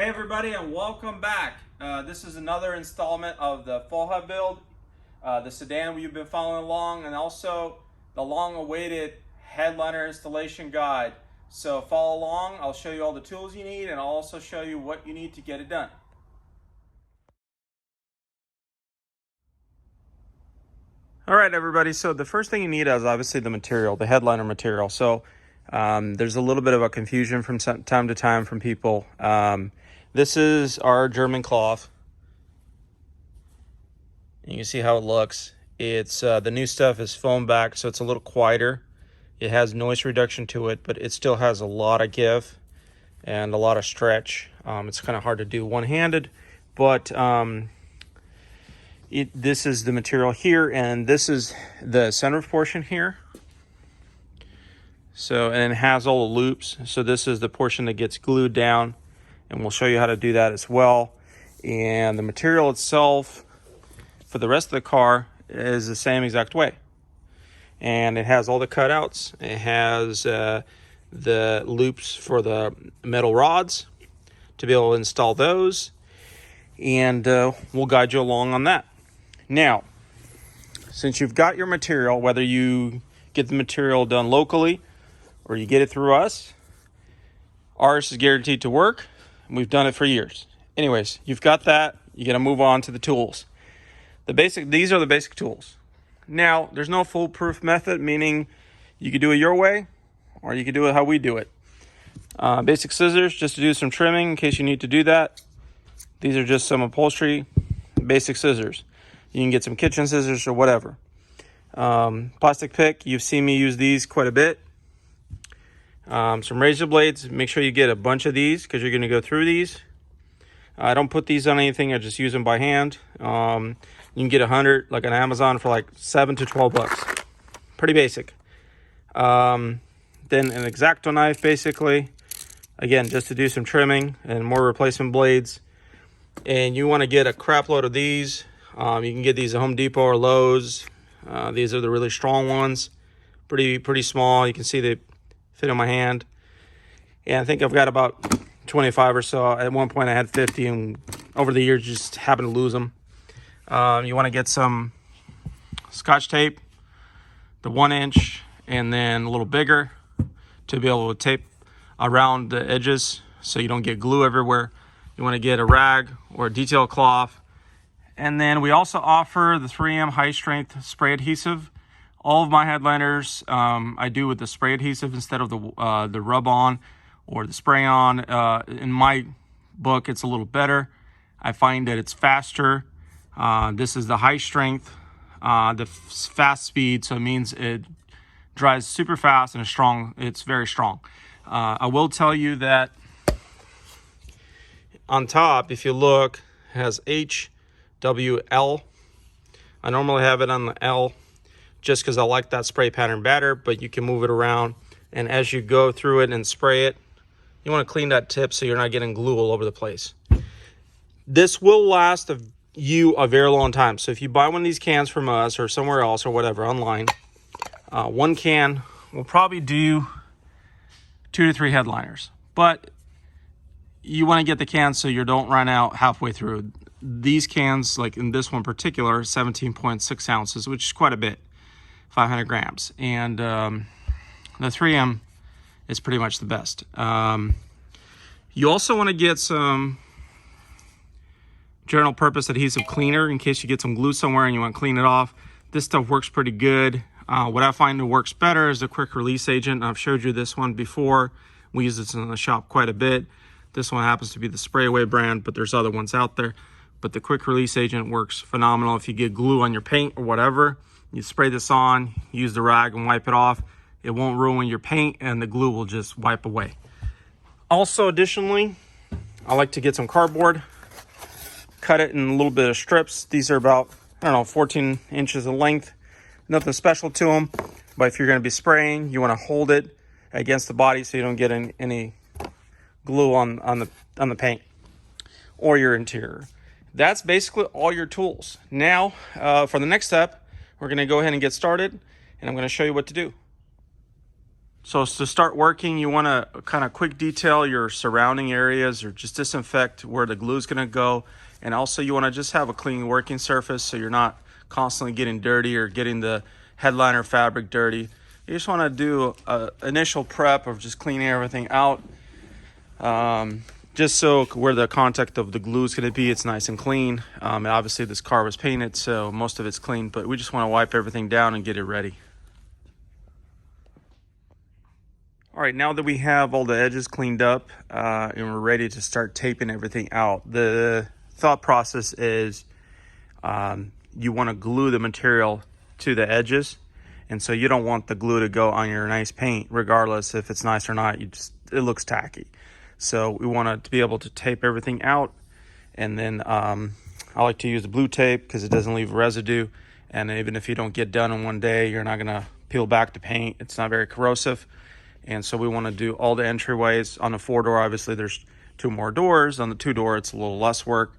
Hey everybody, and welcome back. This is another installment of the Foha build, the sedan you've been following along, and also the long-awaited headliner installation guide. So follow along. I'll show you all the tools you need, and I'll also show you what you need to get it done. All right, everybody. So the first thing you need is obviously the material, the headliner material. So there's a little bit of a confusion from time to time from people. This is our German cloth. You can see how it looks. It's the new stuff is foam back, so it's a little quieter. It has noise reduction to it, but it still has a lot of give and a lot of stretch. It's kind of hard to do one-handed, but this is the material here, and this is the center portion here. So, and it has all the loops. So this is the portion that gets glued down, and we'll show you how to do that as well. And the material itself for the rest of the car is the same exact way. And it has all the cutouts. It has the loops for the metal rods to be able to install those. And we'll guide you along on that. Now, since you've got your material, whether you get the material done locally or you get it through us, ours is guaranteed to work. We've done it for years. Anyways, you've got that. You got to move on to the tools. These are the basic tools. Now, there's no foolproof method, meaning you could do it your way or you could do it how we do it. Basic scissors, just to do some trimming in case you need to do that. These are just some upholstery basic scissors. You can get some kitchen scissors or whatever. Plastic pick, you've seen me use these quite a bit. Some razor blades, make sure you get a bunch of these because you're going to go through these. I don't put these on anything, I just use them by hand. You can get 100 like on Amazon for like 7 to 12 bucks. Pretty basic. Then an X-Acto knife, basically. Again, just to do some trimming and more replacement blades. And you want to get a crap load of these. You can get these at Home Depot or Lowe's. These are the really strong ones. Pretty small. You can see they fit in my hand. And I think I've got about 25 or so. At one point I had 50, and over the years just happened to lose them. You want to get some Scotch tape, the 1-inch, and then a little bigger to be able to tape around the edges so you don't get glue everywhere. You want to get a rag or a detail cloth. And then we also offer the 3M high strength spray adhesive. All of my headliners I do with the spray adhesive instead of the rub on or the spray on. In my book, it's a little better. I find that it's faster. This is the high strength, the fast speed, so it means it dries super fast and it's very strong. I will tell you that on top, if you look, it has HWL. I normally have it on the L just because I like that spray pattern better, but you can move it around. And as you go through it and spray it, you want to clean that tip so you're not getting glue all over the place. This will last you a very long time. So if you buy one of these cans from us or somewhere else or whatever online, one can will probably do 2 to 3 headliners. But you want to get the cans so you don't run out halfway through. These cans, like in this one in particular, 17.6 ounces, which is quite a bit, 500 grams. And the 3M is pretty much the best. You also want to get some general purpose adhesive cleaner in case you get some glue somewhere and you want to clean it off. This stuff works pretty good. What I find that works better is the quick release agent. I've showed you this one before. We use this in the shop quite a bit. This one happens to be the Sprayway brand, but there's other ones out there. But the quick release agent works phenomenal. If you get glue on your paint or whatever, you spray this on, use the rag and wipe it off. It won't ruin your paint and the glue will just wipe away. Also, additionally, I like to get some cardboard, cut it in a little bit of strips. These are about, 14 inches in length. Nothing special to them, but if you're going to be spraying, you want to hold it against the body so you don't get any glue on the paint or your interior. That's basically all your tools. Now, for the next step, we're going to go ahead and get started, and I'm going to show you what to do. So to start working, you want to kind of quick detail your surrounding areas or just disinfect where the glue is going to go. And also you want to just have a clean working surface so you're not constantly getting dirty or getting the headliner fabric dirty. You just want to do an initial prep of just cleaning everything out. Just so where the contact of the glue is going to be, it's nice and clean. And obviously this car was painted, so most of it's clean, but we just want to wipe everything down and get it ready. All right, now that we have all the edges cleaned up and we're ready to start taping everything out, the thought process is you want to glue the material to the edges. And so you don't want the glue to go on your nice paint, regardless if it's nice or not. It looks tacky. So we want to be able to tape everything out. And then I like to use the blue tape because it doesn't leave residue. And even if you don't get done in one day, you're not going to peel back the paint. It's not very corrosive. And so we want to do all the entryways. On the 4-door, obviously there's 2 more doors. On the 2-door, it's a little less work.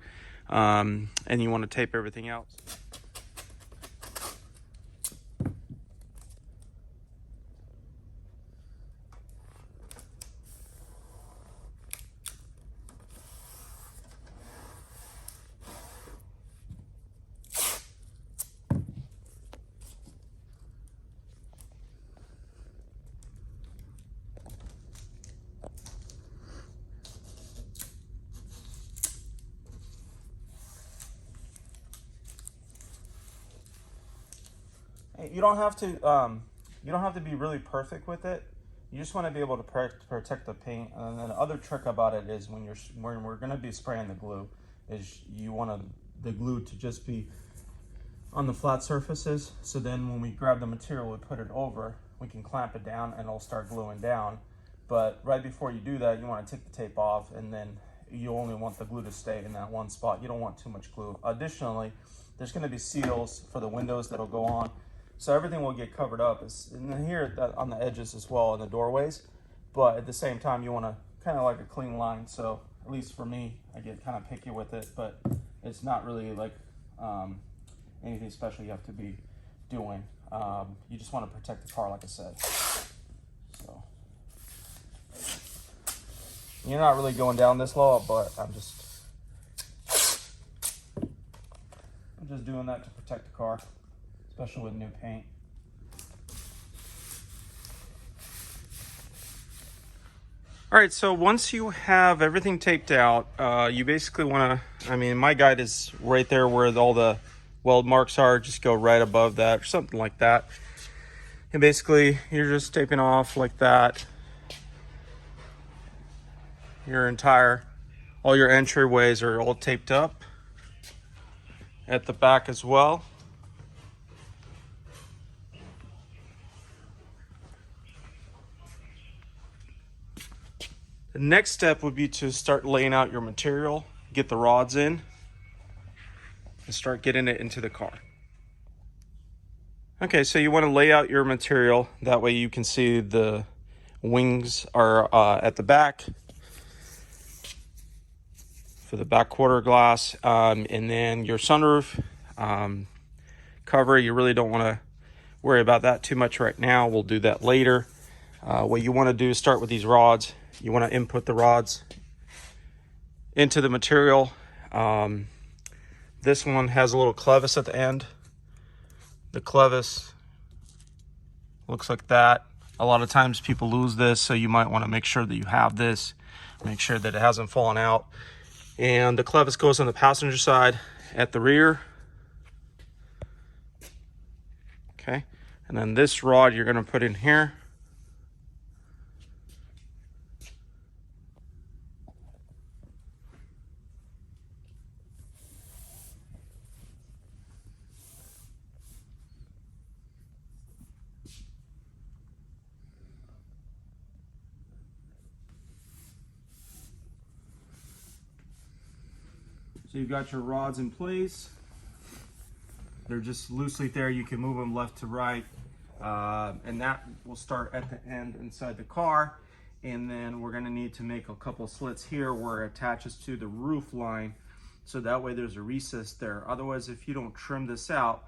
And you want to tape everything out. You don't have to be really perfect with it. You just want to be able to protect the paint. And then the other trick about it is when we're going to be spraying the glue, is you want the glue to just be on the flat surfaces. So then when we grab the material, we put it over, we can clamp it down and it'll start gluing down. But right before you do that, you want to take the tape off, and then you only want the glue to stay in that one spot. You don't want too much glue. Additionally, there's going to be seals for the windows that'll go on. So everything will get covered up. It's in here on the edges as well, in the doorways. But at the same time, you want to kind of like a clean line. So at least for me, I get kind of picky with it, but it's not really like anything special you have to be doing. You just want to protect the car, like I said. So you're not really going down this low, but I'm just doing that to protect the car, especially with new paint. All right, so once you have everything taped out, you basically want to, my guide is right there where all the weld marks are. Just go right above that or something like that. And basically, you're just taping off like that. All your entryways are all taped up. At the back as well. The next step would be to start laying out your material, get the rods in, and start getting it into the car. Okay, so you want to lay out your material. That way you can see the wings are at the back for the back quarter glass, and then your sunroof cover. You really don't want to worry about that too much right now. We'll do that later. What you want to do is start with these rods. You want to input the rods into the material. This one has a little clevis at the end. The clevis looks like that. A lot of times people lose this, so you might want to make sure that you have this. Make sure that it hasn't fallen out. And the clevis goes on the passenger side at the rear. Okay, and then this rod you're going to put in here. So you've got your rods in place. They're just loosely there. You can move them left to right. And that will start at the end inside the car. And then we're gonna need to make a couple slits here where it attaches to the roof line. So that way there's a recess there. Otherwise, if you don't trim this out,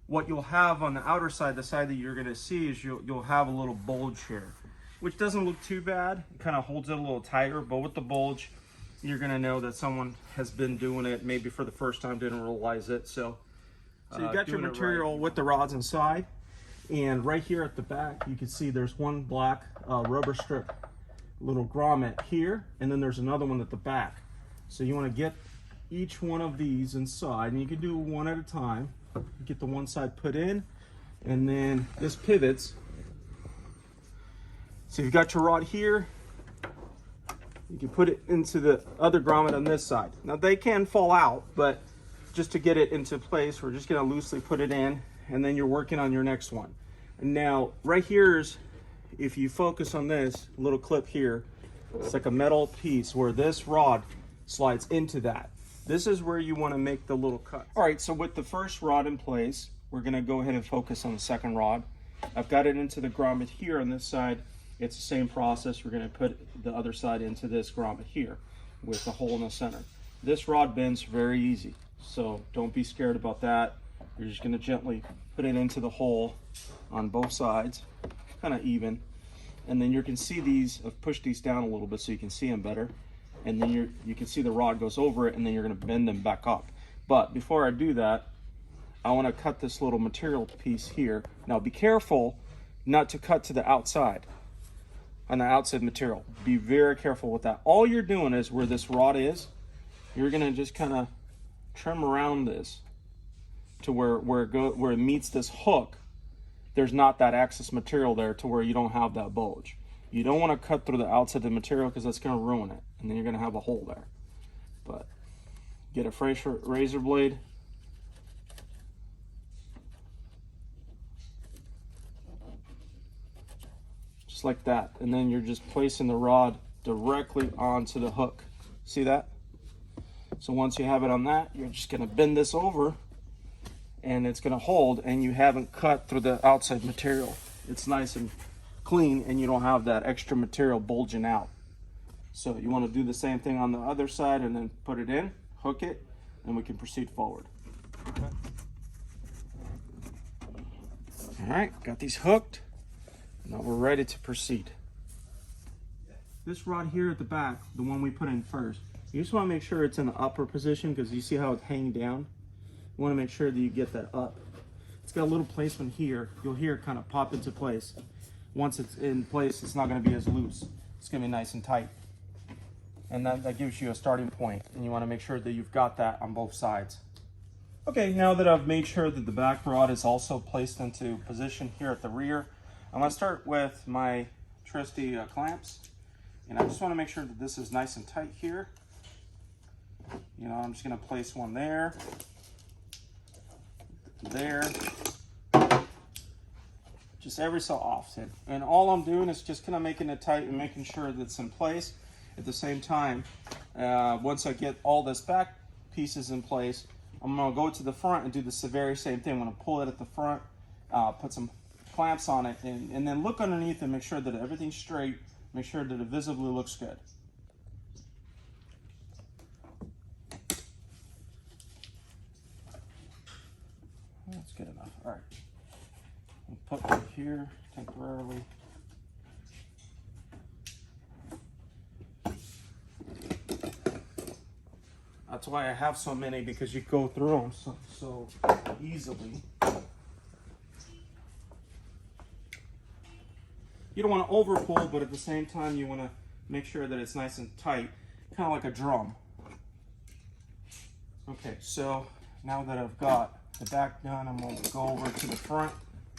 what you'll have on the outer side, the side that you're gonna see, is you'll have a little bulge here. which doesn't look too bad. It kind of holds it a little tighter, but with the bulge, you're gonna know that someone has been doing it maybe for the first time, didn't realize it. So you got your material with the rods inside, and right here at the back, you can see there's one black rubber strip little grommet here, and then there's another one at the back. So you want to get each one of these inside, and you can do one at a time. Get the one side put in, and then this pivots. So you've got your rod here, you can put it into the other grommet on this side. Now they can fall out, but just to get it into place, we're just going to loosely put it in, and then you're working on your next one. And now right here's, if you focus on this little clip here, it's like a metal piece where this rod slides into that. This is where you want to make the little cut. All right, so with the first rod in place, we're going to go ahead and focus on the second rod. I've got it into the grommet here on this side. It's the same process. We're going to put the other side into this grommet here with the hole in the center. This rod bends very easy, so don't be scared about that. You're just going to gently put it into the hole on both sides, kind of even, and then you can see these. I've pushed these down a little bit so you can see them better, and then you can see the rod goes over it, and then you're going to bend them back up. But before I do that, I want to cut this little material piece here. Now be careful not to cut to the outside, on the outside material. Be very careful with that. All you're doing is where this rod is, you're going to just kind of trim around this to where it meets this hook. There's not that excess material there to where you don't have that bulge. You don't want to cut through the outside of the material because that's going to ruin it, and then you're going to have a hole there. But get a fresh razor blade. Just like that, and then you're just placing the rod directly onto the hook. See that? So once you have it on that, you're just going to bend this over, and it's going to hold, and you haven't cut through the outside material. It's nice and clean, and you don't have that extra material bulging out. So you want to do the same thing on the other side, and then put it in, hook it, and we can proceed forward. Okay. All right, got these hooked. Now we're ready to proceed. This rod here at the back, the one we put in first, you just want to make sure it's in the upper position, because you see how it's hanging down? You want to make sure that you get that up. It's got a little placement here. You'll hear it kind of pop into place. Once it's in place, it's not going to be as loose. It's going to be nice and tight. And that gives you a starting point, and you want to make sure that you've got that on both sides. Okay, now that I've made sure that the back rod is also placed into position here at the rear, I'm going to start with my trusty clamps, and I just want to make sure that this is nice and tight here. You know, I'm just going to place one there, just every so often. And all I'm doing is just kind of making it tight and making sure that it's in place. At the same time, once I get all this back pieces in place, I'm going to go to the front and do the very same thing. I'm going to pull it at the front, put some clamps on it, and then look underneath and make sure that everything's straight, make sure that it visibly looks good. That's good enough. All right, I'll put it here temporarily. That's why I have so many, because you go through them so easily. You don't want to over pull, but at the same time you want to make sure that it's nice and tight, kind of like a drum. Okay, so now that I've got the back done, I'm going to go over to the front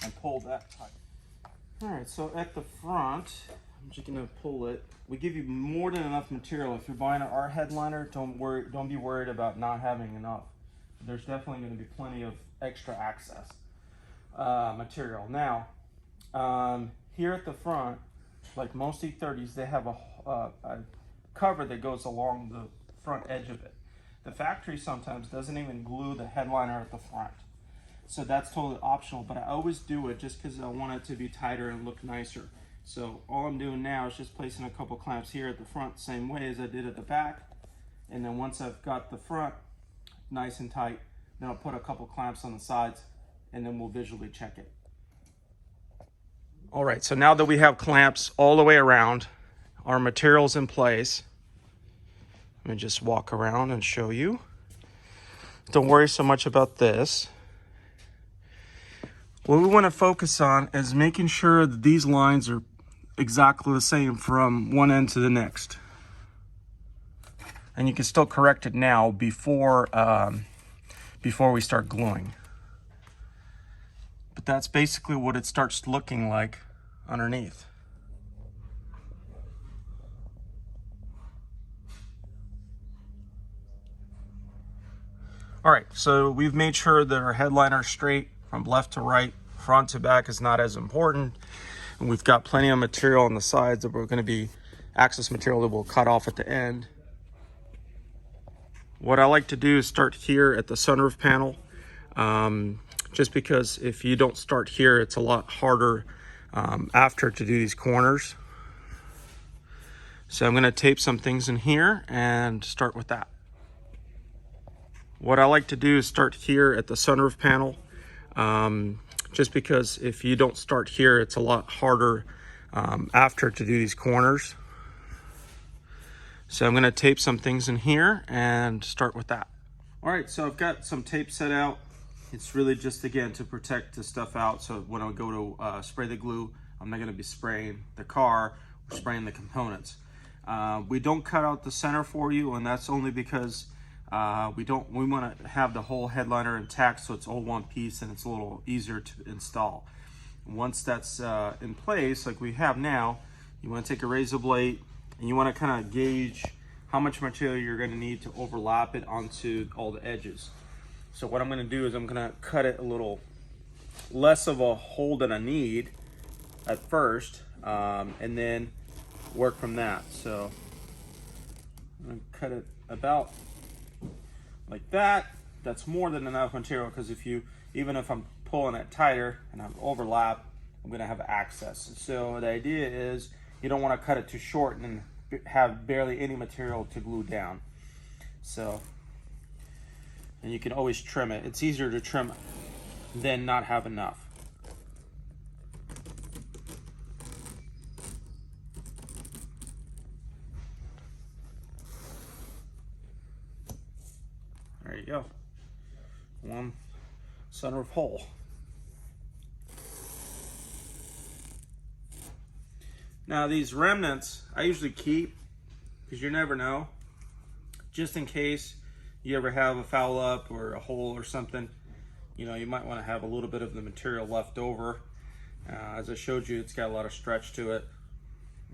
and pull that tight. All right, so at the front, I'm just going to pull it. We give you more than enough material. If you're buying our headliner, don't be worried about not having enough. There's definitely going to be plenty of extra access material. Now, here at the front, like most E30s, they have a cover that goes along the front edge of it. The factory sometimes doesn't even glue the headliner at the front. So that's totally optional, but I always do it just because I want it to be tighter and look nicer. So all I'm doing now is just placing a couple clamps here at the front, same way as I did at the back. And then once I've got the front nice and tight, then I'll put a couple clamps on the sides, and then we'll visually check it. All right, so now that we have clamps all the way around, our material's in place. Let me just walk around and show you. Don't worry so much about this. What we want to focus on is making sure that these lines are exactly the same from one end to the next. And you can still correct it now before we start gluing. But that's basically what it starts looking like underneath. All right, so we've made sure that our headliner is straight from left to right. Front to back is not as important. And we've got plenty of material on the sides that we're going to be access material that we'll cut off at the end. What I like to do is start here at the sunroof panel, just because if you don't start here, it's a lot harder after to do these corners. So I'm going to tape some things in here and start with that. What I like to do is start here at the sunroof panel, just because if you don't start here, it's a lot harder after to do these corners. So I'm going to tape some things in here and start with that. All right, so I've got some tape set out. It's really just, again, to protect the stuff out. So when I go to spray the glue, I'm not going to be spraying the car or spraying the components. We don't cut out the center for you, and that's only because we want to have the whole headliner intact, so it's all one piece and it's a little easier to install. Once that's in place, like we have now, you want to take a razor blade and you want to kind of gauge how much material you're going to need to overlap it onto all the edges. So what I'm going to do is I'm going to cut it a little less of a hole than I need at first, and then work from that. So I'm going to cut it about like that. That's more than enough material, because even if I'm pulling it tighter and I overlap, I'm going to have access. So the idea is you don't want to cut it too short and have barely any material to glue down. So, and you can always trim it. It's easier to trim than not have enough. There you go. One sunroof hole. Now these remnants I usually keep, because you never know, just in case you ever have a foul up or a hole or something. You know, you might want to have a little bit of the material left over. As I showed you, it's got a lot of stretch to it,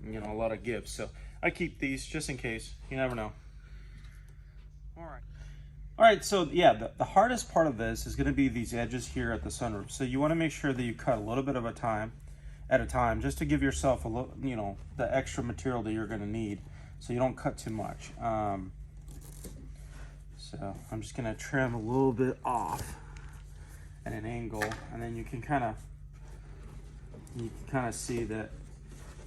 you know, a lot of give. So I keep these just in case. You never know. All right, so yeah, the hardest part of this is going to be these edges here at the sunroof. So you want to make sure that you cut a little bit of at a time, just to give yourself a little, you know, the extra material that you're going to need, so you don't cut too much. So I'm just going to trim a little bit off at an angle, and then you can kind of see that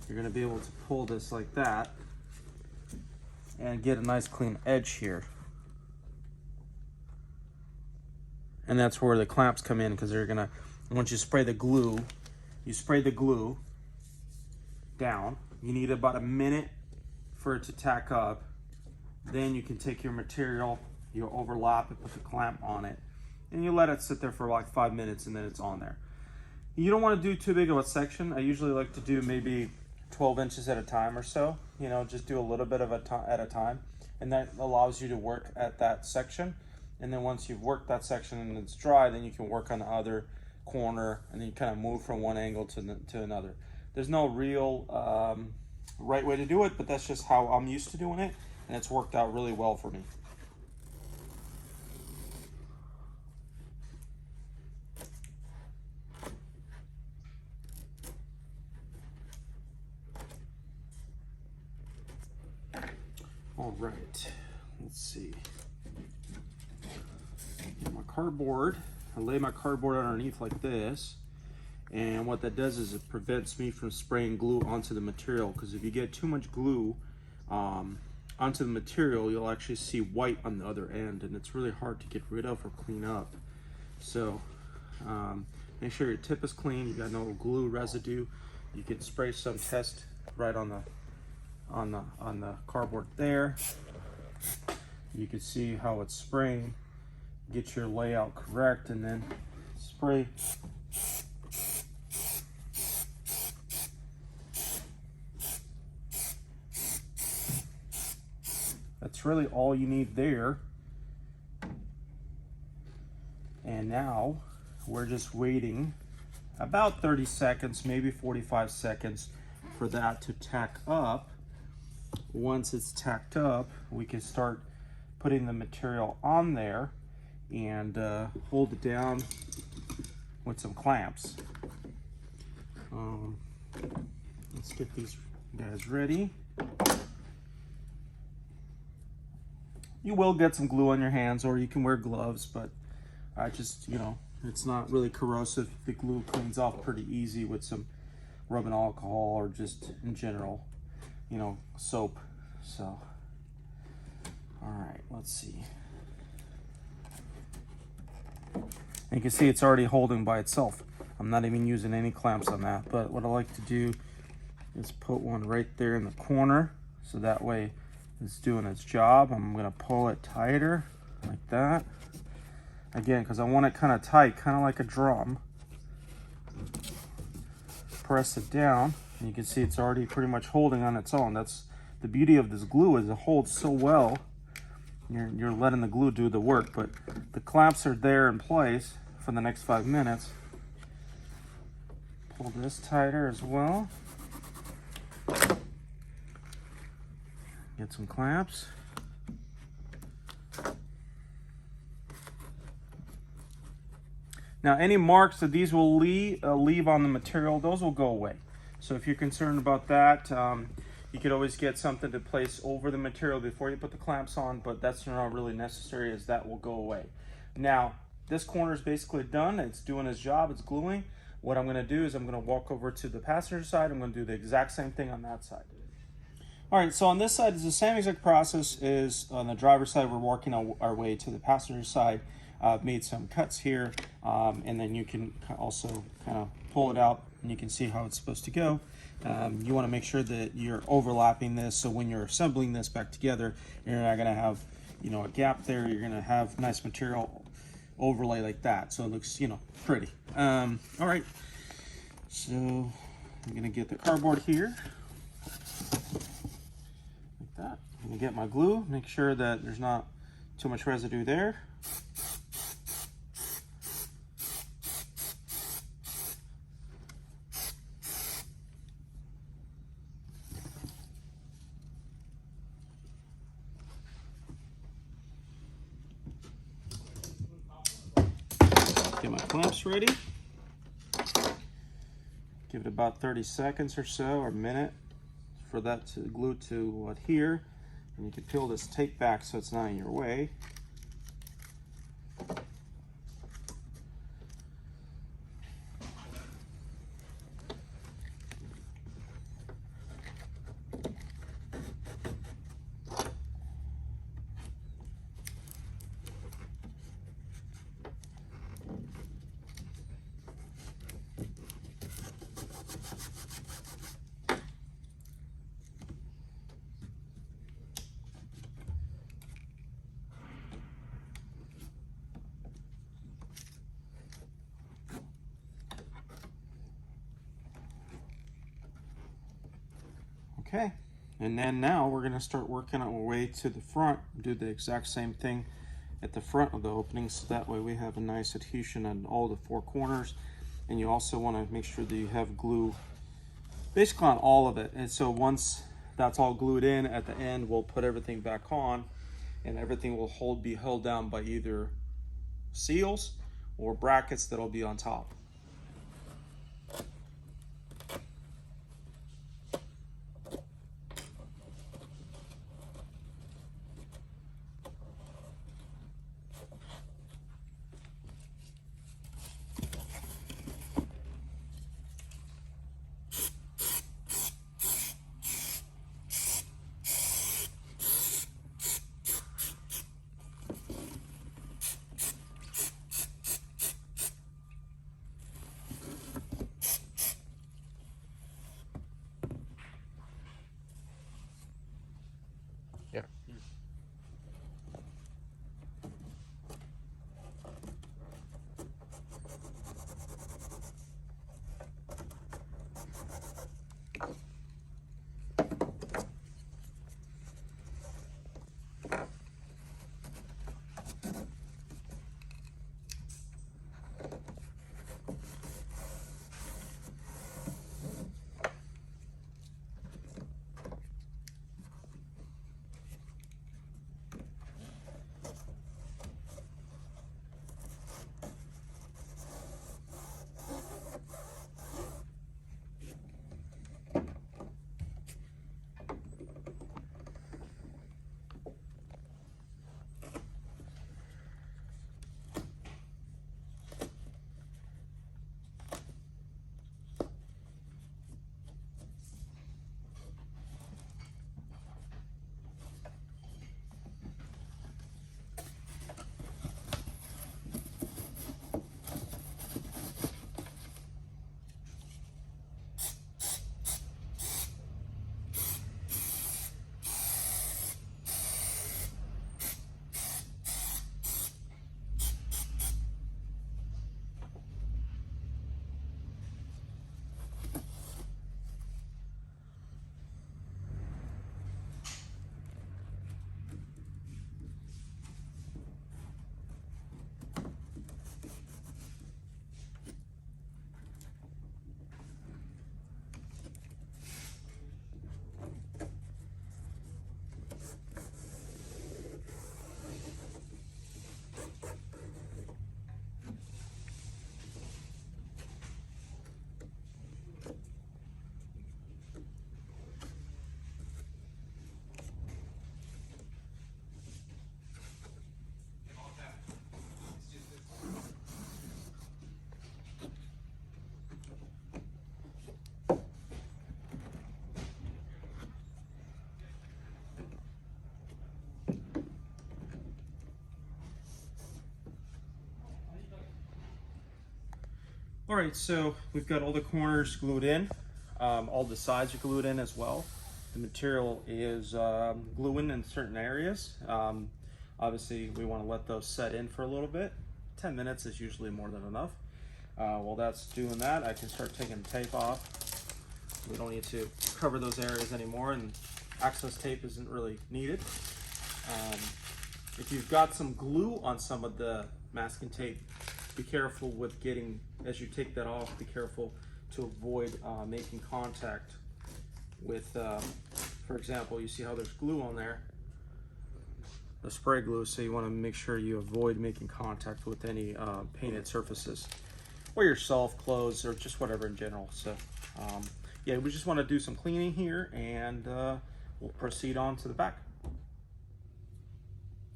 you're going to be able to pull this like that and get a nice clean edge here. And that's where the clamps come in, because they're gonna, once you spray the glue, you spray the glue down. You need about a minute for it to tack up. Then you can take your material, you overlap it, put the clamp on it, and you let it sit there for like 5 minutes, and then it's on there. You don't want to do too big of a section. I usually like to do maybe 12 inches at a time or so. You know, just do a little bit of at a time, and that allows you to work at that section. And then once you've worked that section and it's dry, then you can work on the other corner, and then you kind of move from one angle to another. There's no real right way to do it, but that's just how I'm used to doing it, and it's worked out really well for me. All right, let's see. My cardboard, I lay my cardboard underneath like this, and what that does is it prevents me from spraying glue onto the material, because if you get too much glue onto the material, you'll actually see white on the other end, and it's really hard to get rid of or clean up. So make sure your tip is clean, you got no glue residue, You could spray some test right on the cardboard there. You can see how it's spraying. Get your layout correct and then spray. That's really all you need there. And now we're just waiting about 30 seconds, maybe 45 seconds for that to tack up. Once it's tacked up, we can start putting the material on there and hold it down with some clamps. Let's get these guys ready. You will get some glue on your hands, or you can wear gloves, but I just, you know, it's not really corrosive. The glue cleans off pretty easy with some rubbing alcohol or just in general, you know, soap. So, all right, let's see. And you can see it's already holding by itself. I'm not even using any clamps on that, but what I like to do is put one right there in the corner, so that way it's doing its job. I'm gonna pull it tighter like that. Again, because I want it kind of tight, kind of like a drum. Press it down, and you can see it's already pretty much holding on its own. That's the beauty of this glue, is it holds so well. You're letting the glue do the work, but the clamps are there in place for the next 5 minutes. Pull this tighter as well. Get some clamps. Now, any marks that these will leave on the material, those will go away. So if you're concerned about that, you could always get something to place over the material before you put the clamps on, but that's not really necessary, as that will go away. Now, this corner is basically done. It's doing its job, it's gluing. What I'm gonna do is I'm gonna walk over to the passenger side. I'm gonna do the exact same thing on that side. All right, so on this side is the same exact process as on the driver's side. We're working our way to the passenger side. I've made some cuts here, and then you can also kind of pull it out and you can see how it's supposed to go. You want to make sure that you're overlapping this, so when you're assembling this back together, you're not going to have, you know, a gap there. You're going to have nice material overlay like that, so it looks, you know, pretty. All right, so I'm going to get the cardboard here like that. I'm going to get my glue, make sure that there's not too much residue there. Get my clamps ready. Give it about 30 seconds or so, or a minute, for that to glue to adhere. And you can peel this tape back so it's not in your way. Okay, and then now we're going to start working our way to the front, do the exact same thing at the front of the opening, so that way we have a nice adhesion on all the 4 corners. And you also want to make sure that you have glue basically on all of it. And so once that's all glued in, at the end we'll put everything back on, and everything will be held down by either seals or brackets that'll be on top. All right, so we've got all the corners glued in. All the sides are glued in as well. The material is gluing in certain areas. Obviously, we want to let those set in for a little bit. 10 minutes is usually more than enough. While that's doing that, I can start taking the tape off. We don't need to cover those areas anymore, and access tape isn't really needed. If you've got some glue on some of the masking tape, be careful with getting, as you take that off, be careful to avoid making contact with, for example, you see how there's glue on there, the spray glue, so you want to make sure you avoid making contact with any painted surfaces, or yourself, clothes, or just whatever in general. So yeah, we just want to do some cleaning here, and we'll proceed on to the back.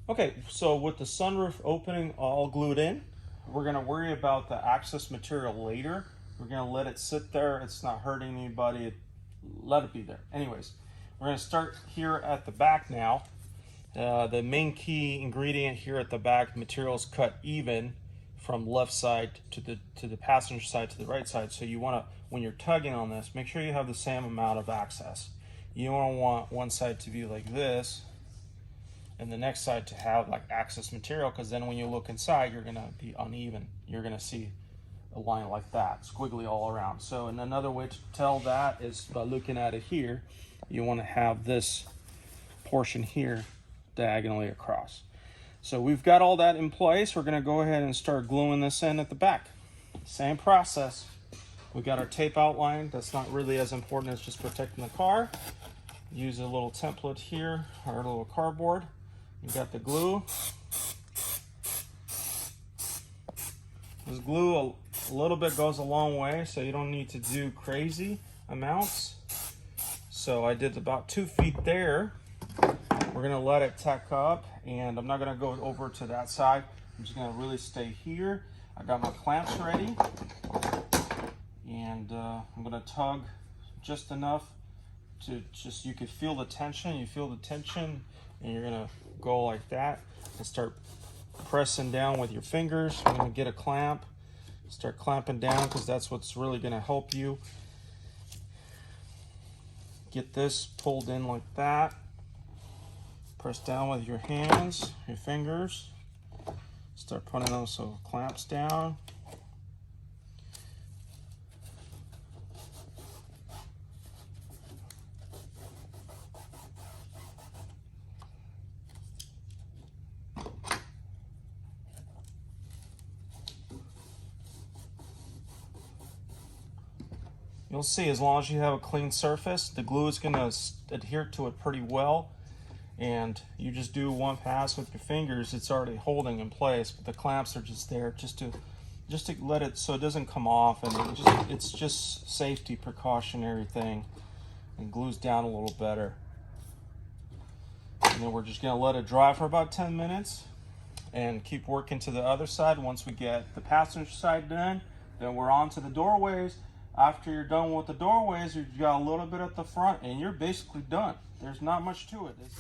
Okay, so with the sunroof opening all glued in, we're going to worry about the access material later. We're going to let it sit there. It's not hurting anybody. Let it be there. Anyways, we're going to start here at the back now. The main key ingredient here at the back, material is cut even from left side to the passenger side to the right side. So you want to, when you're tugging on this, make sure you have the same amount of access. You don't want one side to be like this and the next side to have like access material, because then when you look inside, you're gonna be uneven. You're gonna see a line like that, squiggly all around. So, and another way to tell that is by looking at it here. You wanna have this portion here diagonally across. So we've got all that in place. We're gonna go ahead and start gluing this in at the back. Same process. We got our tape outline. That's not really as important as just protecting the car. Use a little template here, our little cardboard. You got the glue. This glue, a little bit goes a long way, so you don't need to do crazy amounts. So I did about 2 feet there. We're gonna let it tack up, and I'm not gonna go over to that side. I'm just gonna really stay here. I got my clamps ready, and I'm gonna tug just enough to just, you can feel the tension. You feel the tension, and you're gonna go like that and start pressing down with your fingers. You're gonna get a clamp, start clamping down, because that's what's really gonna help you get this pulled in like that. Press down with your hands, your fingers. Start putting those clamps down. You'll see, as long as you have a clean surface, the glue is going to adhere to it pretty well. And you just do one pass with your fingers, it's already holding in place. But the clamps are just there just to let it so it doesn't come off, and it's just safety precautionary thing, and glues down a little better. And then we're just going to let it dry for about 10 minutes and keep working to the other side. Once we get the passenger side done, then we're on to the doorways. After you're done with the doorways, you've got a little bit at the front, and you're basically done. There's not much to it. This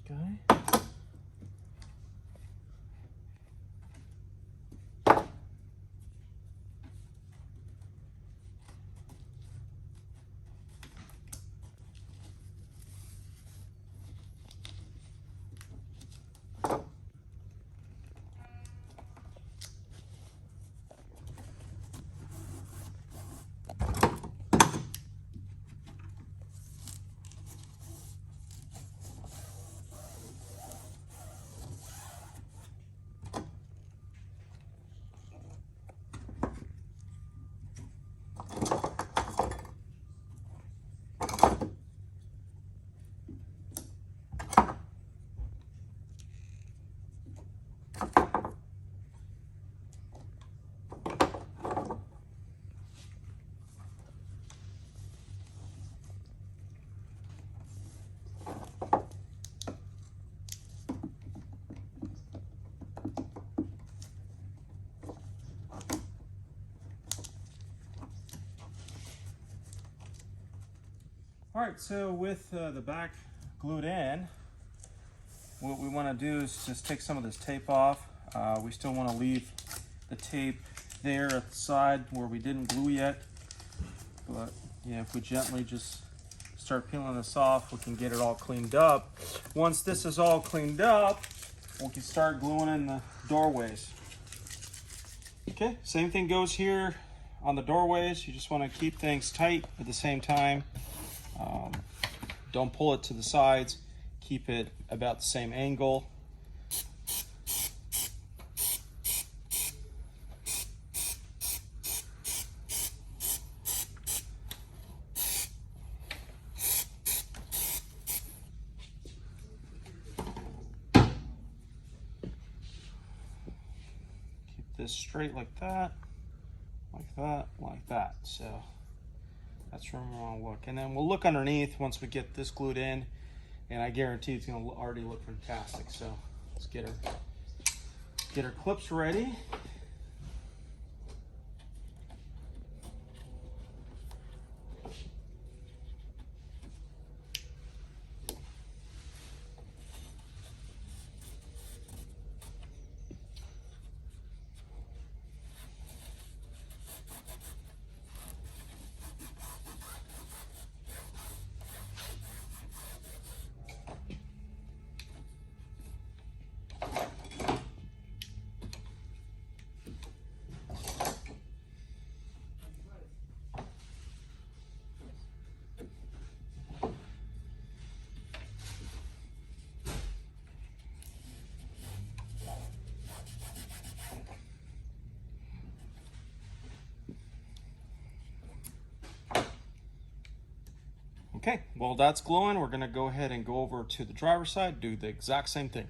guy. All right, so with the back glued in, what we want to do is just take some of this tape off. We still want to leave the tape there at the side where we didn't glue yet. But yeah, if we gently just start peeling this off, we can get it all cleaned up. Once this is all cleaned up, we can start gluing in the doorways. Okay, same thing goes here on the doorways. You just want to keep things tight at the same time. Don't pull it to the sides. Keep it about the same angle. Keep this straight like that, like that, like that. So that's where we want to look. And then we'll look underneath once we get this glued in, and I guarantee it's going to already look fantastic. So let's get our clips ready. Okay, well that's gluing. We're gonna go ahead and go over to the driver's side, do the exact same thing.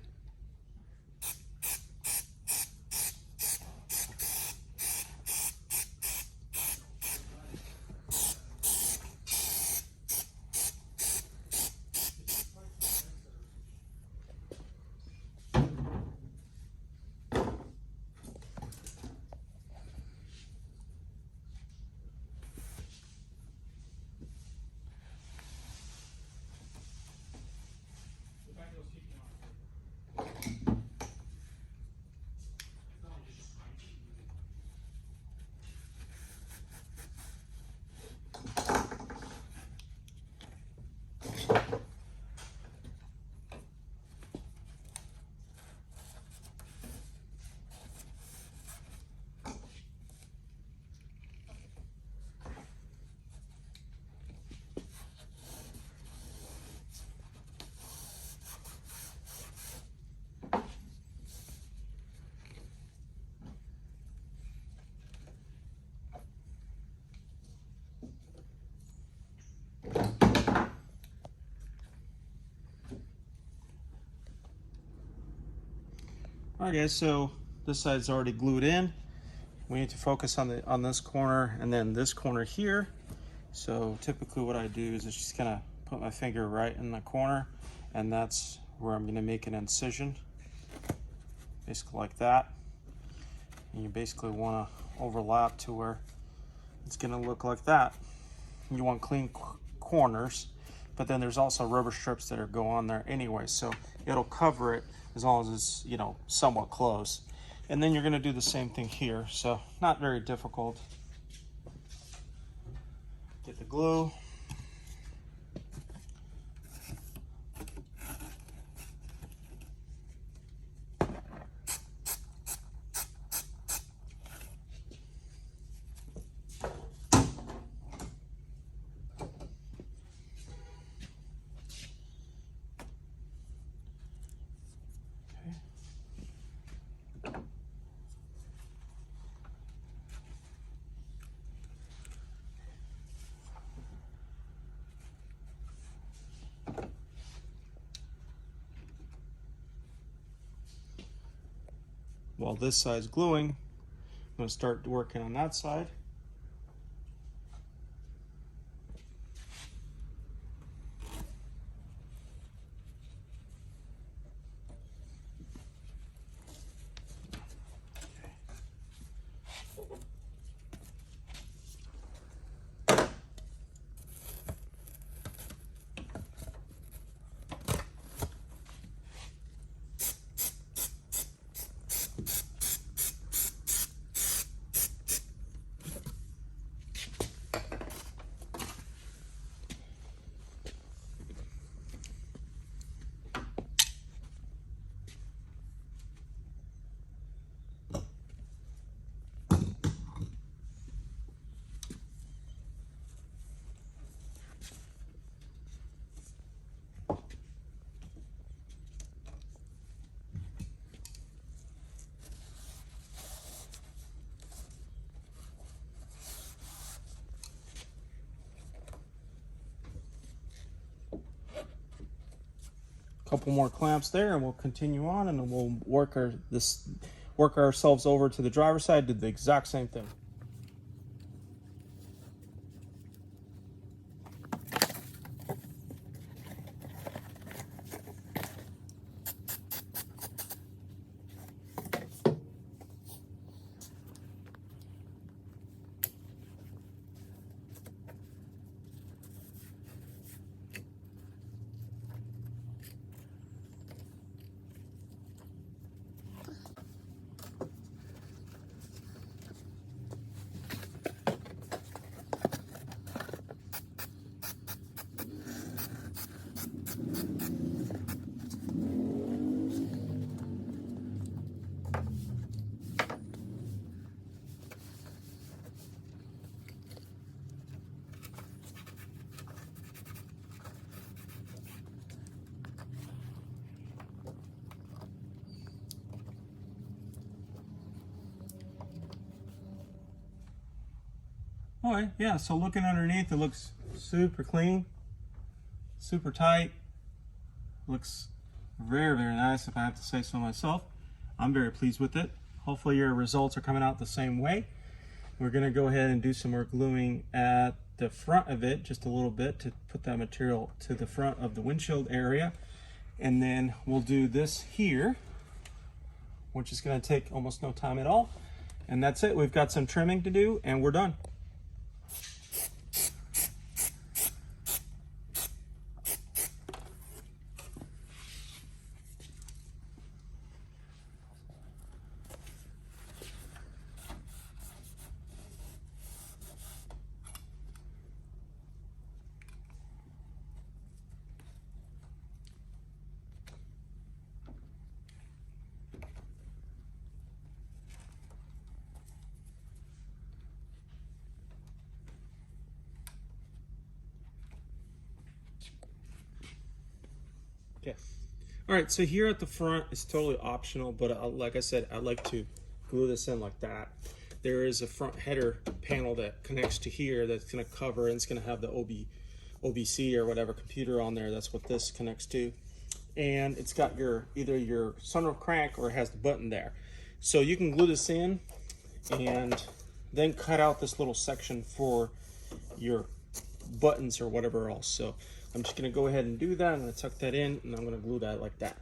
All right, guys, so this side's already glued in. We need to focus on this corner and then this corner here. So typically what I do is just kind of put my finger right in the corner, and that's where I'm going to make an incision, basically like that. And you basically want to overlap to where it's going to look like that. You want clean corners, but then there's also rubber strips that are go on there anyway, so it'll cover it as long as it's, you know, somewhat close. And then you're going to do the same thing here, so not very difficult. Get the glue. While this side's gluing, I'm going to start working on that side. couple more clamps there, and we'll continue on, and then we'll work ourselves over to the driver's side, do the exact same thing. All right, yeah, so looking underneath, it looks super clean, super tight. Looks very, very nice, if I have to say so myself. I'm very pleased with it. Hopefully your results are coming out the same way. We're gonna go ahead and do some more gluing at the front of it, just a little bit, to put that material to the front of the windshield area. And then we'll do this here, which is gonna take almost no time at all. And that's it, we've got some trimming to do, and we're done. Okay. All right, so here at the front, it's totally optional, but like I said, I like to glue this in like that. There is a front header panel that connects to here that's gonna cover, and it's gonna have the OBC or whatever computer on there. That's what this connects to. And it's got either your sunroof crank, or it has the button there. So you can glue this in and then cut out this little section for your buttons or whatever else. So I'm just gonna go ahead and do that. I'm gonna tuck that in, and I'm gonna glue that like that.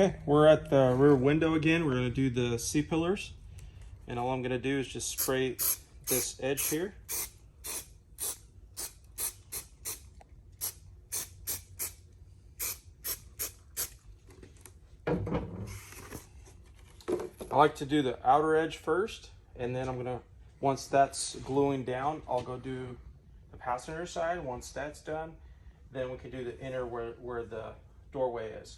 Okay, we're at the rear window again. We're gonna do the C-pillars. And all I'm gonna do is just spray this edge here. I like to do the outer edge first, and then once that's gluing down, I'll go do the passenger side. Once that's done, then we can do the inner where the doorway is.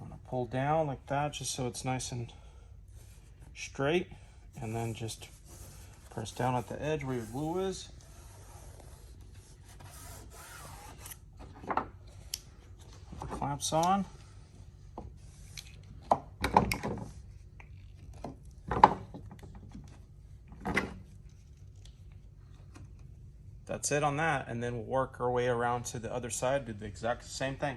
I'm gonna pull down like that, just so it's nice and straight, and then just press down at the edge where your glue is. clamps on. That's it on that, and then we'll work our way around to the other side, do the exact same thing.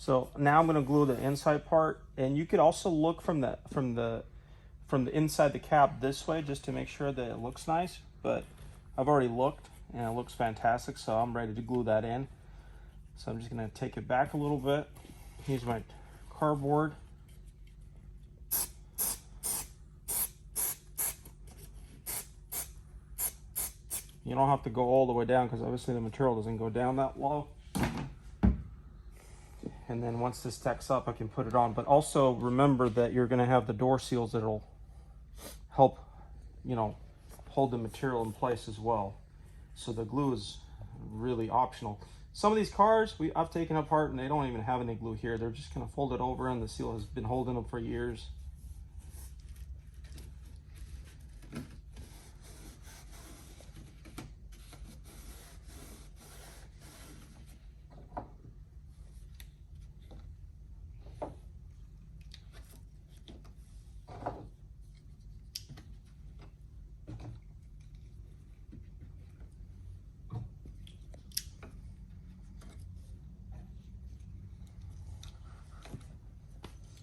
So now I'm going to glue the inside part, and you could also look from the inside the cab this way just to make sure that it looks nice. But I've already looked and it looks fantastic, so I'm ready to glue that in. So I'm just going to take it back a little bit. Use my cardboard. You don't have to go all the way down because obviously the material doesn't go down that low. And then once this tacks up, I can put it on. But also remember that you're going to have the door seals that'll help, you know, hold the material in place as well. So the glue is really optional. Some of these cars I've taken apart and they don't even have any glue here. They're just kind of folded over and the seal has been holding them for years.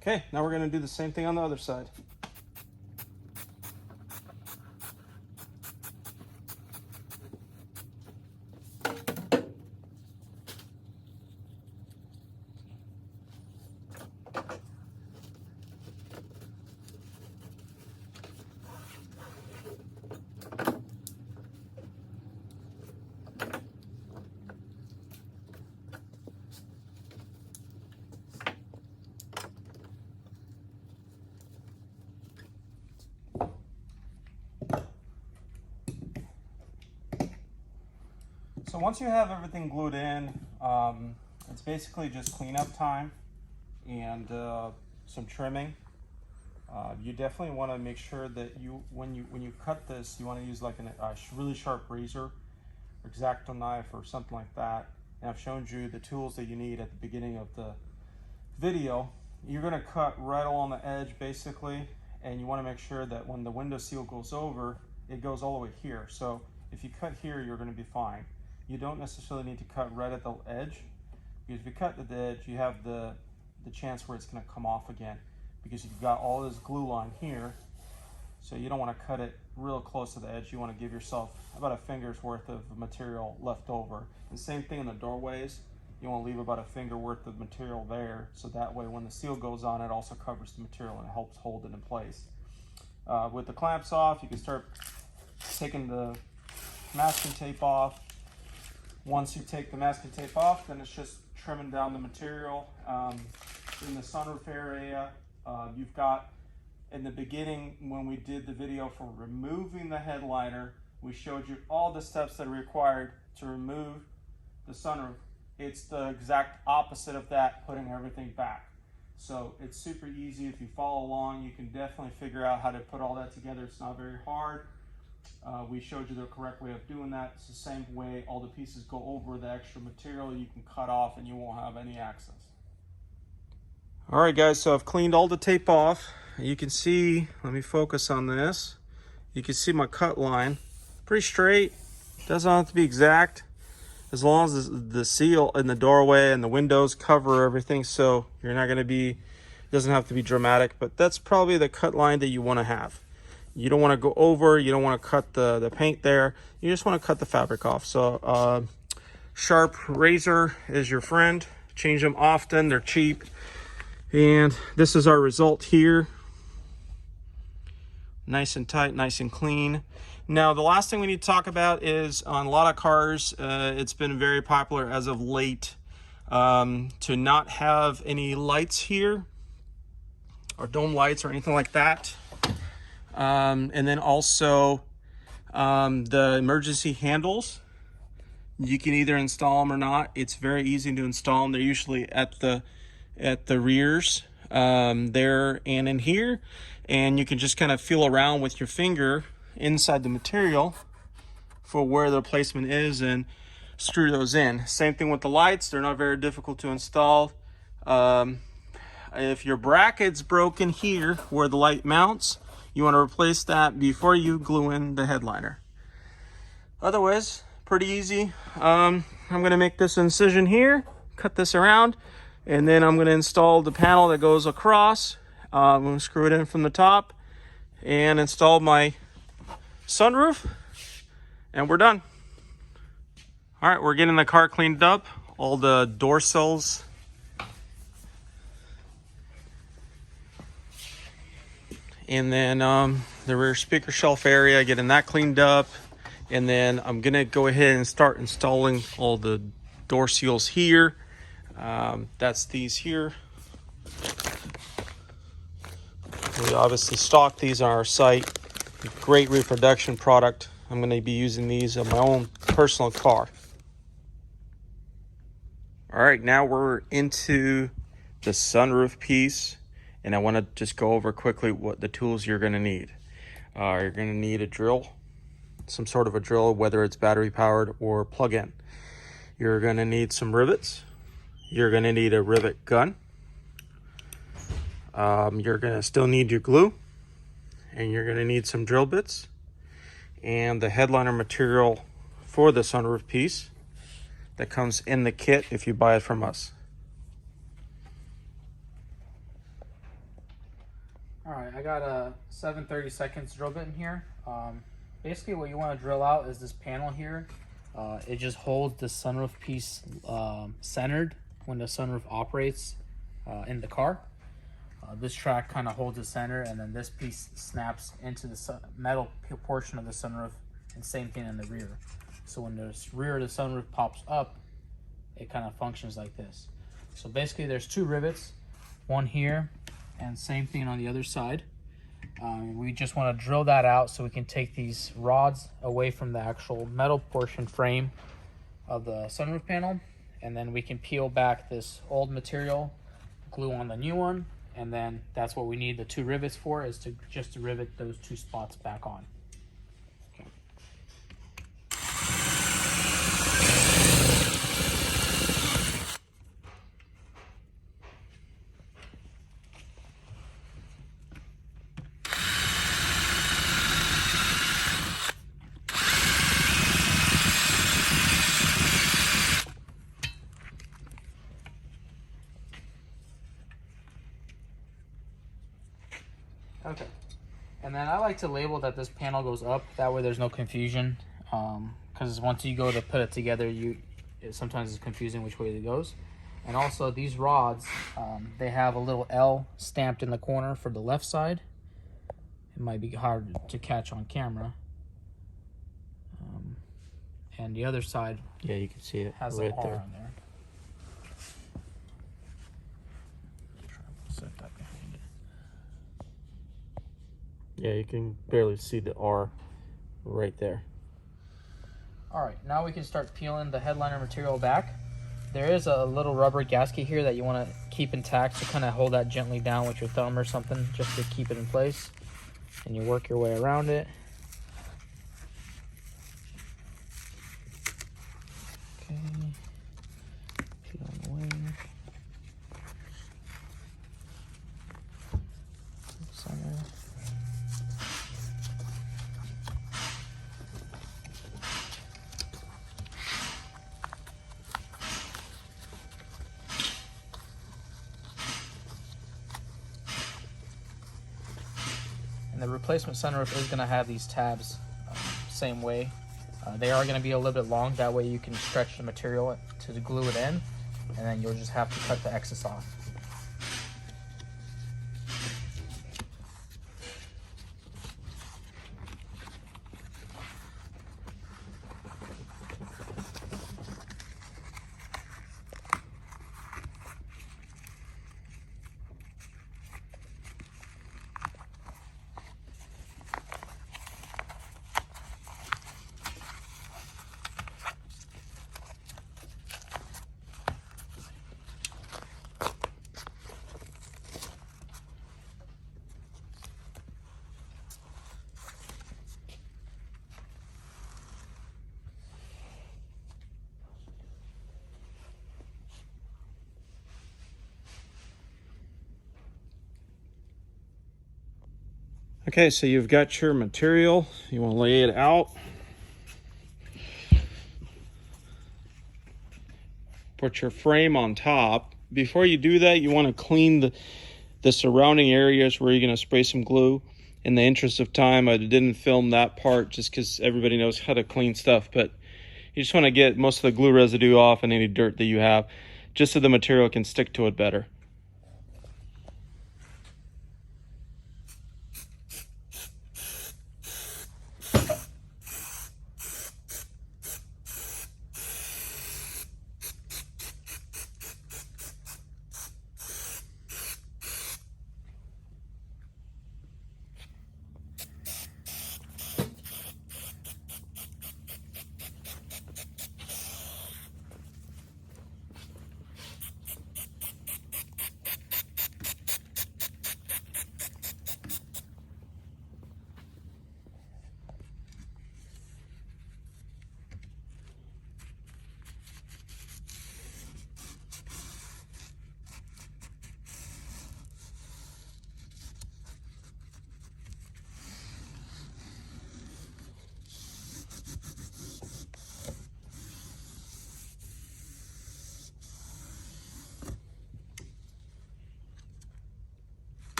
Okay, now we're going to do the same thing on the other side. So once you have everything glued in, it's basically just cleanup time and some trimming. You definitely want to make sure that when you cut this, you want to use like a really sharp razor, X-Acto knife, or something like that. And I've shown you the tools that you need at the beginning of the video. You're going to cut right along the edge basically, and you want to make sure that when the window seal goes over, it goes all the way here. So if you cut here, you're going to be fine. You don't necessarily need to cut right at the edge, because if you cut at the edge, you have the chance where it's going to come off again, because you've got all this glue line here. So you don't want to cut it real close to the edge. You want to give yourself about a finger's worth of material left over. And same thing in the doorways. You want to leave about a finger worth of material there, so that way when the seal goes on, it also covers the material and it helps hold it in place. With the clamps off, you can start taking the masking tape off. Once you take the masking tape off, then it's just trimming down the material. In the sunroof area, you've got, in the beginning when we did the video for removing the headliner, we showed you all the steps that are required to remove the sunroof. It's the exact opposite of that, putting everything back. So it's super easy. If you follow along, you can definitely figure out how to put all that together. It's not very hard. We showed you the correct way of doing that. It's the same way all the pieces go over the extra material. You can cut off and you won't have any access. All right guys, so I've cleaned all the tape off. You can see, let me focus on this. You can see my cut line, pretty straight. Doesn't have to be exact, as long as the seal in the doorway and the windows cover everything, so you're not going to be, it doesn't have to be dramatic, but that's probably the cut line that you want to have. You don't want to go over, you don't want to cut the paint there, you just want to cut the fabric off. So sharp razor is your friend. Change them often, they're cheap. And this is our result here. Nice and tight, nice and clean. Now the last thing we need to talk about is, on a lot of cars, it's been very popular as of late to not have any lights here, or dome lights or anything like that. And then also the emergency handles. You can either install them or not. It's very easy to install them. They're usually at the rears there and in here, and you can just kind of feel around with your finger inside the material for where the placement is and screw those in. Same thing with the lights. They're not very difficult to install. If your bracket's broken here where the light mounts, you want to replace that before you glue in the headliner. Otherwise, pretty easy. I'm going to make this incision here, cut this around, and then I'm going to install the panel that goes across. I'm going to screw it in from the top and install my sunroof, and we're done. All right, we're getting the car cleaned up. All the door sills and then the rear speaker shelf area, getting that cleaned up. And then I'm gonna go ahead and start installing all the door seals here. That's these here. We obviously stock these on our site. Great reproduction product. I'm gonna be using these on my own personal car. All right, now we're into the sunroof piece, and I wanna just go over quickly what the tools you're gonna need. You're gonna need a drill, some sort of a drill, whether it's battery powered or plug-in. You're gonna need some rivets. You're gonna need a rivet gun. You're gonna still need your glue, and you're gonna need some drill bits and the headliner material for the sunroof piece that comes in the kit if you buy it from us. All right, I got a 7/32 drill bit in here. Basically what you want to drill out is this panel here. It just holds the sunroof piece centered when the sunroof operates in the car. This track kind of holds the center, and then this piece snaps into the metal portion of the sunroof, and same thing in the rear. So when the rear of the sunroof pops up, it kind of functions like this. So basically there's two rivets, one here and same thing on the other side. We just want to drill that out so we can take these rods away from the actual metal portion frame of the sunroof panel, and then we can peel back this old material, glue on the new one, and then that's what we need the two rivets for, is to just to rivet those two spots back on. Okay, and then I like to label that this panel goes up, that way there's no confusion, because once you go to put it together, sometimes it's confusing which way it goes. And also these rods, they have a little L stamped in the corner for the left side. It might be hard to catch on camera. And the other side, yeah, you can see it has right an R there. on there. Set that behind it. Yeah, you can barely see the R right there. All right, now we can start peeling the headliner material back. There is a little rubber gasket here that you want to keep intact, to kind of hold that gently down with your thumb or something, just to keep it in place. And you work your way around it. Okay, peel away. Center. And the replacement sunroof is going to have these tabs same way. They are going to be a little bit long, that way you can stretch the material to glue it in, and then you'll just have to cut the excess off. Okay, so you've got your material. You want to lay it out. Put your frame on top. Before you do that, you want to clean the surrounding areas where you're going to spray some glue. In the interest of time, I didn't film that part just because everybody knows how to clean stuff, but you just want to get most of the glue residue off and any dirt that you have, just so the material can stick to it better.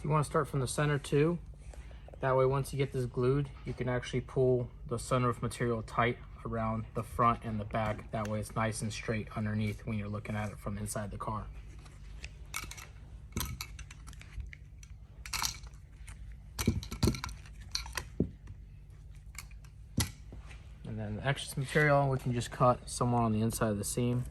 You want to start from the center too. That way, once you get this glued, you can actually pull the sunroof material tight around the front and the back. That way it's nice and straight underneath when you're looking at it from inside the car. And then the excess material, we can just cut somewhere on the inside of the seam.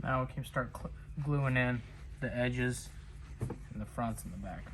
Now we can start gluing in the edges and the fronts and the back.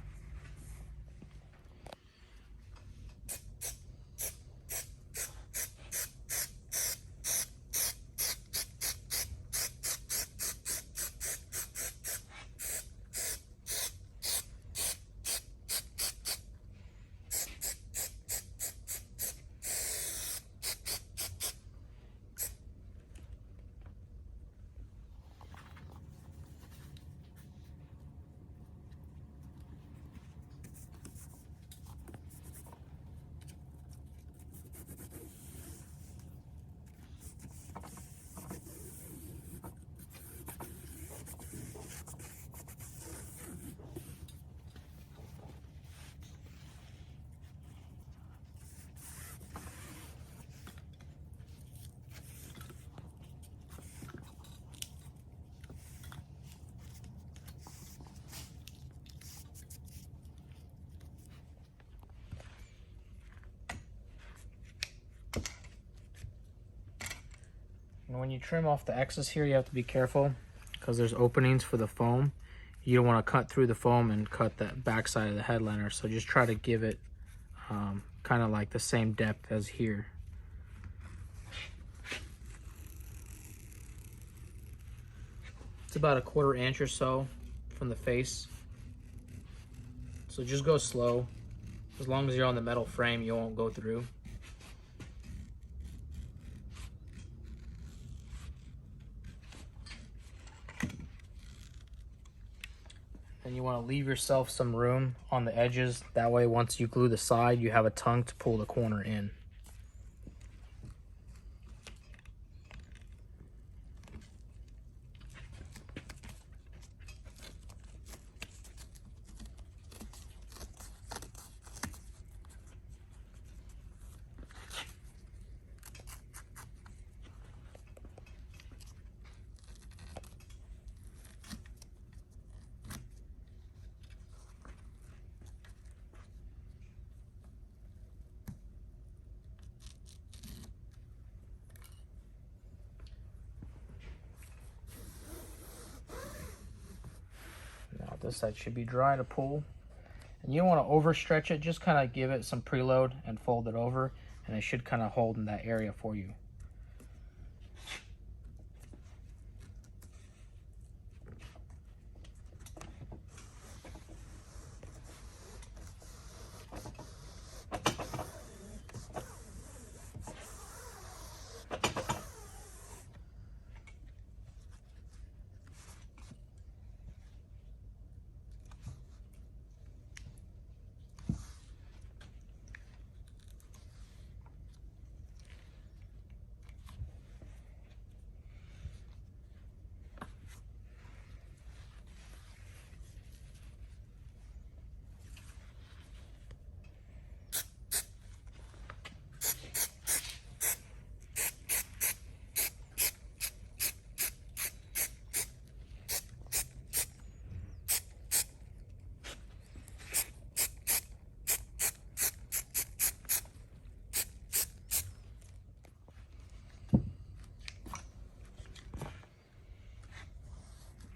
And when you trim off the excess here, you have to be careful because there's openings for the foam. You don't want to cut through the foam and cut the back side of the headliner. So just try to give it kind of like the same depth as here. It's about a 1/4 inch or so from the face. So just go slow. As long as you're on the metal frame, you won't go through. And you want to leave yourself some room on the edges. That way, once you glue the side, you have a tongue to pull the corner in. Now this side should be dry to pull. And you don't want to overstretch it, just kind of give it some preload and fold it over, and it should kind of hold in that area for you.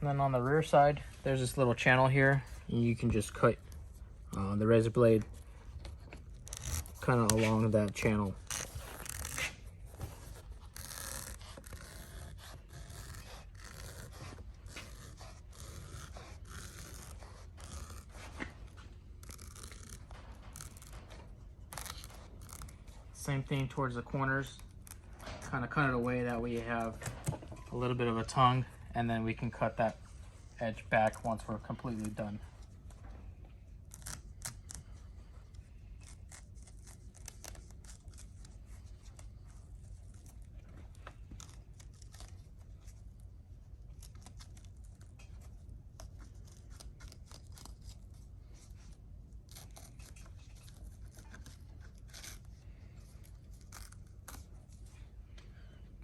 And then on the rear side, there's this little channel here, and you can just cut the razor blade kind of along that channel. Same thing towards the corners. Kind of cut it away, that way you have a little bit of a tongue, and then we can cut that edge back once we're completely done.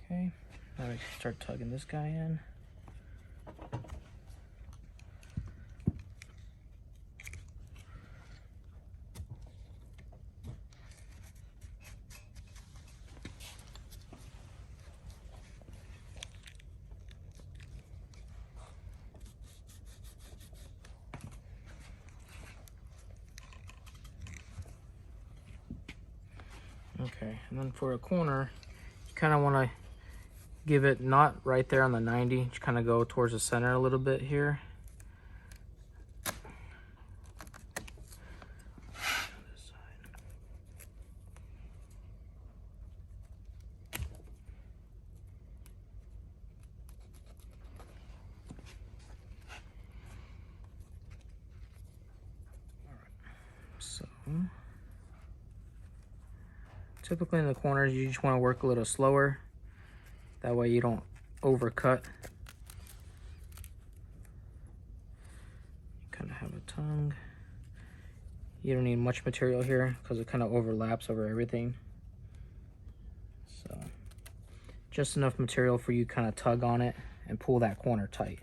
Okay, now we can start tugging this guy in. Okay, and then for a corner, you kind of want to give it not right there on the 90, just kind of go towards the center a little bit here. So typically in the corners, you just want to work a little slower. That way you don't overcut. Kind of have a tongue. You don't need much material here because it kind of overlaps over everything. So just enough material for you to kind of tug on it and pull that corner tight.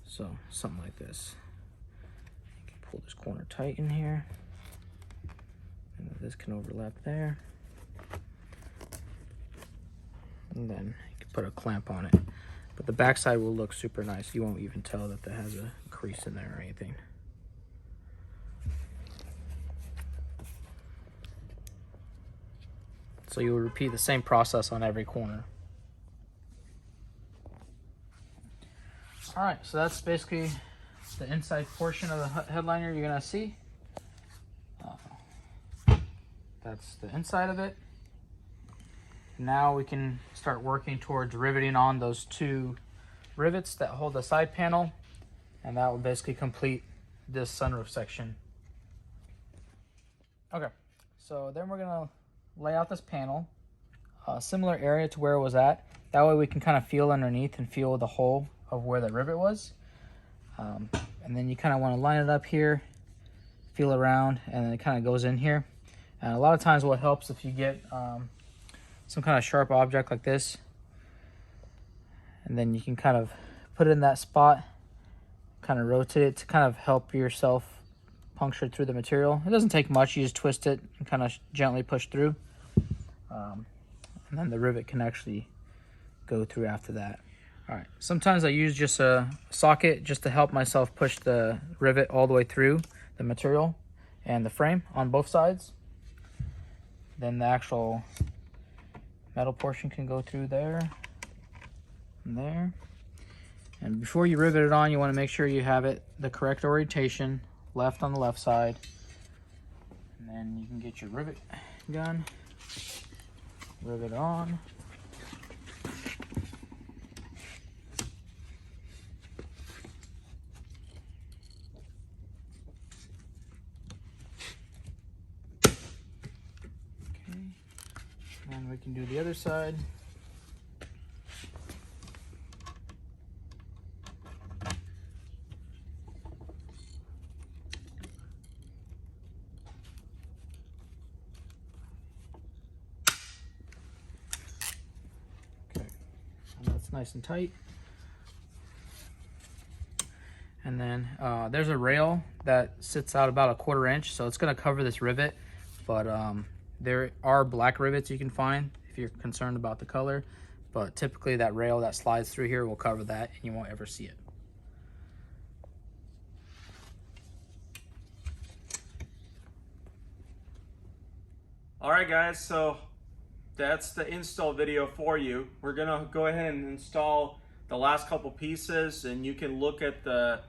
So something like this. You can pull this corner tight in here. And this can overlap there. And then you can put a clamp on it. But the backside will look super nice. You won't even tell that has a crease in there or anything. So you'll repeat the same process on every corner. All right, so that's basically the inside portion of the headliner you're gonna see. That's the inside of it. Now we can start working towards riveting on those two rivets that hold the side panel, and that will basically complete this sunroof section. Okay, so then we're gonna lay out this panel, a similar area to where it was at. That way we can kind of feel underneath and feel the hole of where the rivet was. And then you kind of want to line it up here, feel around, and then it kind of goes in here. And a lot of times what helps if you get some kind of sharp object like this, and then you can kind of put it in that spot, kind of rotate it to kind of help yourself puncture through the material. It doesn't take much, you just twist it and kind of gently push through. And then the rivet can actually go through after that. All right, sometimes I use just a socket just to help myself push the rivet all the way through the material and the frame on both sides. Then the actual metal portion can go through there and there. And before you rivet it on, you want to make sure you have it the correct orientation, left on the left side. And then you can get your rivet gun, rivet on. And we can do the other side. Okay, and that's nice and tight. And then there's a rail that sits out about 1/4 inch, so it's going to cover this rivet, but there are black rivets you can find if you're concerned about the color, but typically that rail that slides through here will cover that and you won't ever see it. All right, guys, so that's the install video for you. We're gonna go ahead and install the last couple pieces, and you can look at the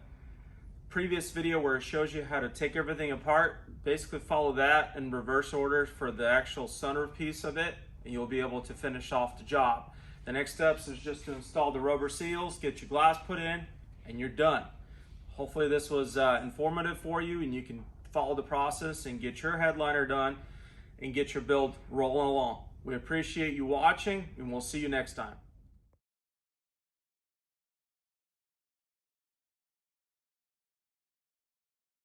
previous video where it shows you how to take everything apart. Basically follow that in reverse order for the actual sunroof piece of it, and you'll be able to finish off the job. The next steps is just to install the rubber seals, get your glass put in, and you're done. Hopefully this was informative for you, and you can follow the process and get your headliner done and get your build rolling along. We appreciate you watching, and we'll see you next time.